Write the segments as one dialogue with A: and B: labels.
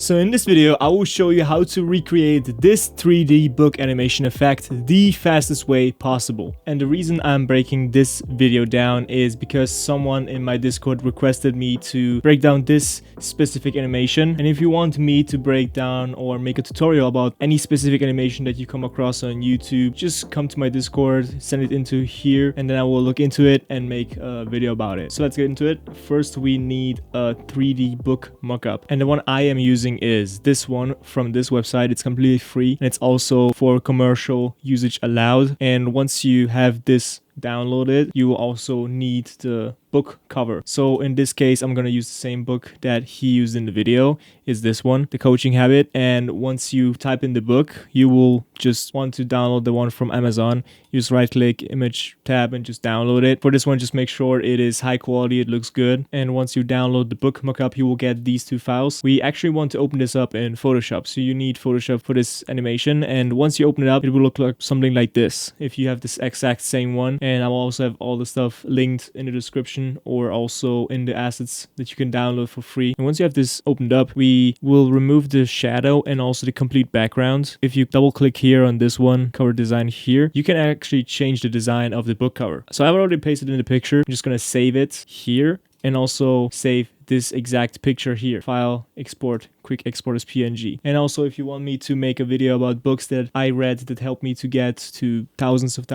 A: So in this video, I will show you how to recreate this 3D book animation effect the fastest way possible. And the reason I'm breaking this video down is because someone in my Discord requested me to break down this specific animation. And if you want me to break down or make a tutorial about any specific animation that you come across on YouTube, just come to my Discord, send it into here, and then I will look into it and make a video about it. So let's get into it. First, we need a 3D book mockup. And the one I am using is this one from this website. It's completely free and it's also for commercial usage allowed. And once you have this downloaded, you will also need the book cover. So in this case, I'm going to use the same book that he used in the video, is this one, The Coaching Habit. And once you type in the book, you will just want to download the one from Amazon. Use right click, image tab, and just download it. For this one, just make sure it is high quality, it looks good. And once you download the book mockup, you will get these two files. We actually want to open this up in Photoshop. So you need Photoshop for this animation. And once you open it up, it will look like something like this. If you have this exact same one, and I will also have all the stuff linked in the description or also in the assets that you can download for free. And once you have this opened up, we will remove the shadow and also the complete background. If you double click here on this one, cover design here, you can actually change the design of the book cover. So I've already pasted in the picture. I'm just going to save it here and also save this exact picture here. File, export, quick export as PNG. And also if you want me to make a video about books that I read that helped me to get to thousands of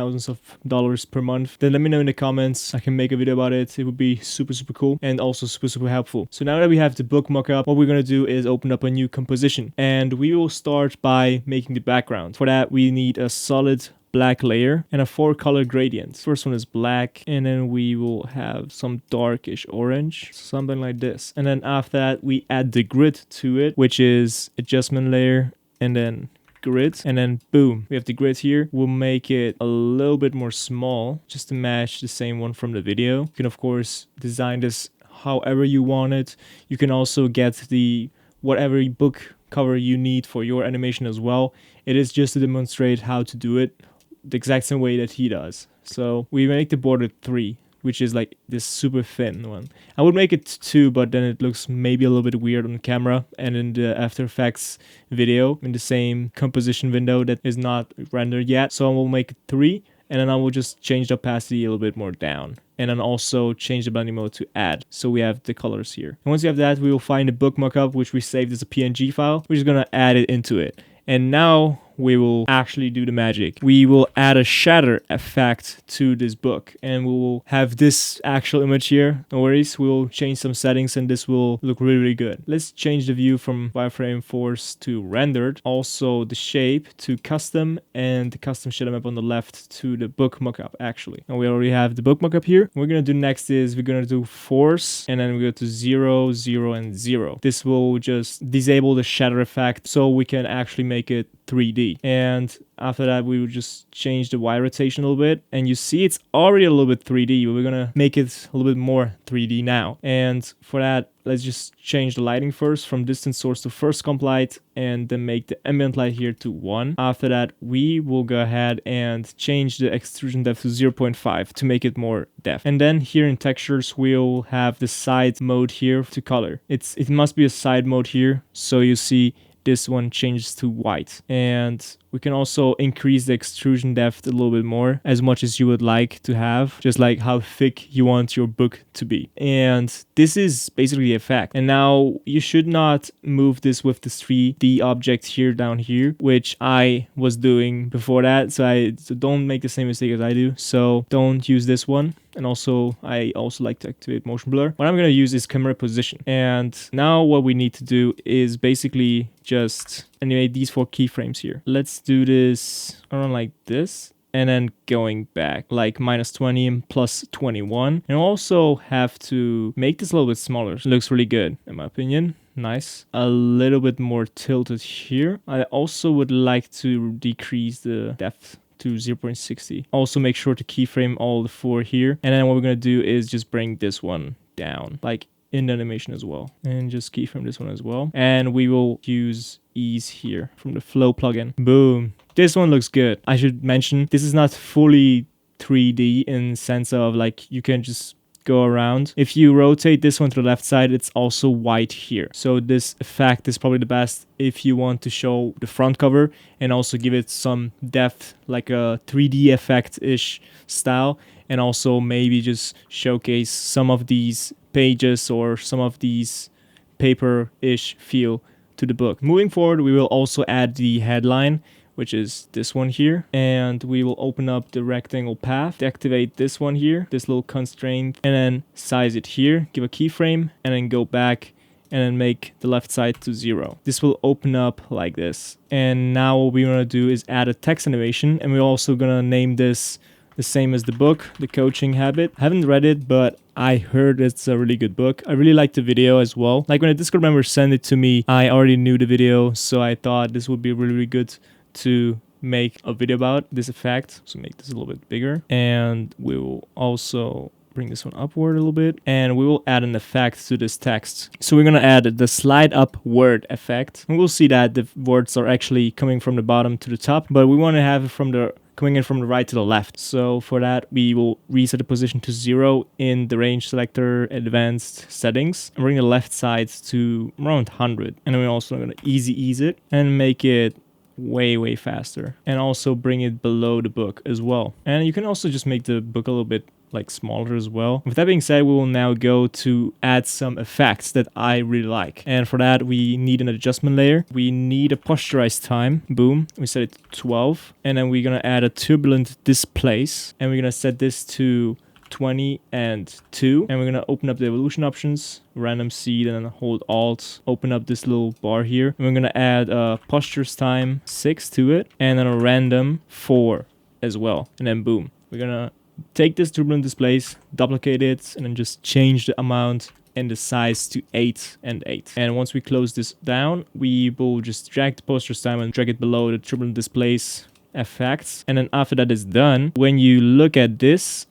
A: dollars per month, then let me know in the comments. I can make a video about it. It would be super cool and also super helpful. So now that we have the book mockup, what we're going to do is open up a new composition and we will start by making the background. For that, we need a solid black layer and a 4-color gradient. First one is black, and then we will have some darkish orange, something like this. And then after that, we add the grid to it, which is adjustment layer and then grid, and then boom, we have the grid here. We'll make it a little bit more small just to match the same one from the video. You can of course design this however you want it. You can also get the whatever book cover you need for your animation as well. It is just to demonstrate how to do it the exact same way that he does. So we make the border 3, which is like this super thin one. I would make it 2, but then it looks maybe a little bit weird on camera and in the After Effects video in the same composition window that is not rendered yet. So I will make it 3, and then I will just change the opacity a little bit more down. And then also change the blending mode to add. So we have the colors here. And once you have that, we will find the book mockup, which we saved as a PNG file. We're just gonna add it into it. And now we will actually do the magic. We will add a shatter effect to this book and we will have this actual image here. No worries, we'll change some settings and this will look really good. Let's change the view from wireframe force to rendered. Also the shape to custom and the custom shadow map on the left to the book mockup actually. And we already have the book mockup here. What we're gonna do next is we're gonna do force and then we go to 0, 0, and 0. This will just disable the shatter effect so we can actually make it 3D. And after that, we will just change the Y rotation a little bit. And you see it's already a little bit 3D, but we're going to make it a little bit more 3D now. And for that, let's just change the lighting first from distant source to first comp light and then make the ambient light here to 1. After that, we will go ahead and change the extrusion depth to 0.5 to make it more depth. And then here in textures, we'll have the side mode here to color. It must be a side mode here. So you see this one changes to white, and we can also increase the extrusion depth a little bit more, as much as you would like to have, just like how thick you want your book to be. And this is basically the effect. And now you should not move this with this 3D object here down here, which I was doing before that. So don't make the same mistake as I do. So don't use this one. And also, I also like to activate motion blur. What I'm going to use is camera position. And now what we need to do is basically just animate these 4 keyframes here. Let's do this around like this. And then going back like -20 and +21. And also have to make this a little bit smaller. It looks really good in my opinion. Nice. A little bit more tilted here. I also would like to decrease the depth to 0.60. Also make sure to keyframe all the 4 here. And then what we're going to do is just bring this one down, like in the animation as well. And just keyframe this one as well. And we will use ease here from the flow plugin. Boom. This one looks good. I should mention this is not fully 3D in sense of like you can just go around. If you rotate this one to the left side, it's also white here. So this effect is probably the best if you want to show the front cover and also give it some depth, like a 3D effect-ish style, and also maybe just showcase some of these pages or some of these paper-ish feel to the book. Moving forward, we will also add the headline, which is this one here, and we will open up the rectangle path, deactivate this one here, this little constraint, and then size it here, give a keyframe, and then go back and then make the left side to 0. This will open up like this. And now what we want to do is add a text animation, and we're also gonna name this the same as the book, The Coaching Habit. I haven't read it, but I heard it's a really good book. I really liked the video as well. Like when a Discord member sent it to me, I already knew the video, so I thought this would be really, really good to make a video about this effect. So make this a little bit bigger, and we will also bring this one upward a little bit, and we will add an effect to this text. So we're gonna add the slide up word effect, and we'll see that the words are actually coming from the bottom to the top, but we want to have it from the coming in from the right to the left. So for that, we will reset the position to 0 in the range selector advanced settings, and bring the left side to around 100. And then we're also gonna ease it and make it way faster, and also bring it below the book as well. And you can also just make the book a little bit like smaller as well. With that being said, we will now go to add some effects that I really like. And for that, we need an adjustment layer. We need a posturized time. Boom. We set it to 12. And then we're going to add a turbulent displace. And we're going to set this to 20 and 2. And we're going to open up the evolution options, random seed, and then hold Alt, open up this little bar here. And we're going to add a postures time 6 to it, and then a random 4 as well. And then boom. We're going to take this turbulent displace, duplicate it, and then just change the amount and the size to 8 and 8. And once we close this down, we will just drag the postures time and drag it below the turbulent displace effects. And then after that is done, when you look at this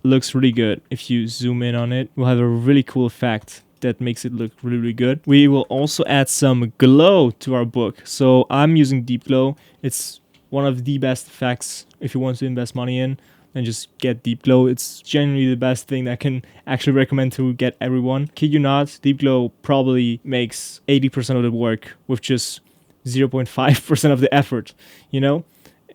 A: looks really good. If you zoom in on it, we'll have a really cool effect that makes it look really, really good. We will also add some glow to our book. So I'm using Deep Glow. It's one of the best effects if you want to invest money in, and just get Deep Glow. It's generally the best thing that I can actually recommend to get everyone. Kid you not, Deep Glow probably makes 80% of the work with just 0.5% of the effort, you know?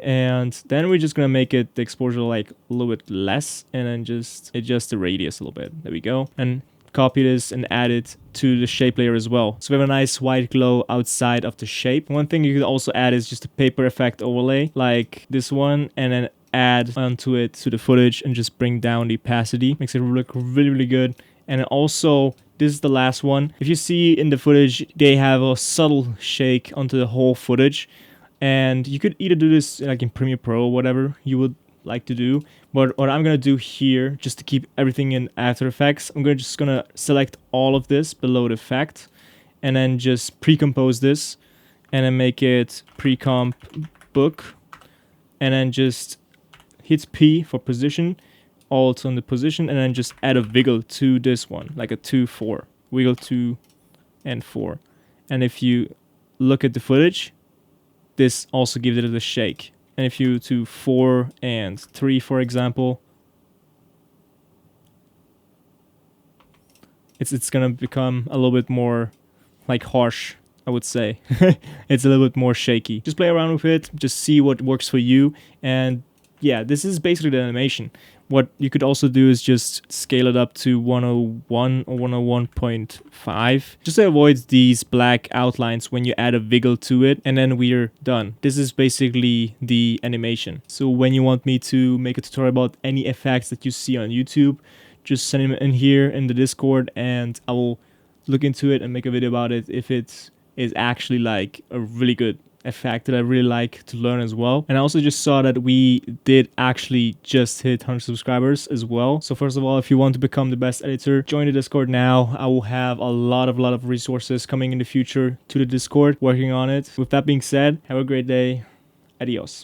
A: And then we're just gonna make it the exposure like a little bit less, and then just adjust the radius a little bit. There we go. And copy this and add it to the shape layer as well. So we have a nice white glow outside of the shape. One thing you could also add is just a paper effect overlay like this one, and then add onto it to the footage and just bring down the opacity. Makes it look really, really good. And also, this is the last one. If you see in the footage, they have a subtle shake onto the whole footage. And you could either do this like in Premiere Pro or whatever you would like to do. But what I'm going to do here, just to keep everything in After Effects, I'm just going to select all of this below the effect. And then just pre-compose this. And then make it pre-comp book. And then just hit P for position, Alt on the position, and then just add a wiggle to this one, like a 2, 4. Wiggle 2 and 4. And if you look at the footage, this also gives it a shake. And if you do 4 and 3, for example, it's gonna become a little bit more like harsh, I would say. It's a little bit more shaky. Just play around with it, just see what works for you. And yeah, this is basically the animation. What you could also do is just scale it up to 101 or 101.5, just to avoid these black outlines when you add a wiggle to it, and then we're done. This is basically the animation. So when you want me to make a tutorial about any effects that you see on YouTube, just send them in here in the Discord, and I will look into it and make a video about it if it is actually like a really good effect that I really like to learn as well. And I also just saw that we did actually just hit 100 subscribers as well. So first of all, if you want to become the best editor, join the Discord now. I will have a lot of resources coming in the future to the Discord, working on it. With that being said, have a great day. Adios.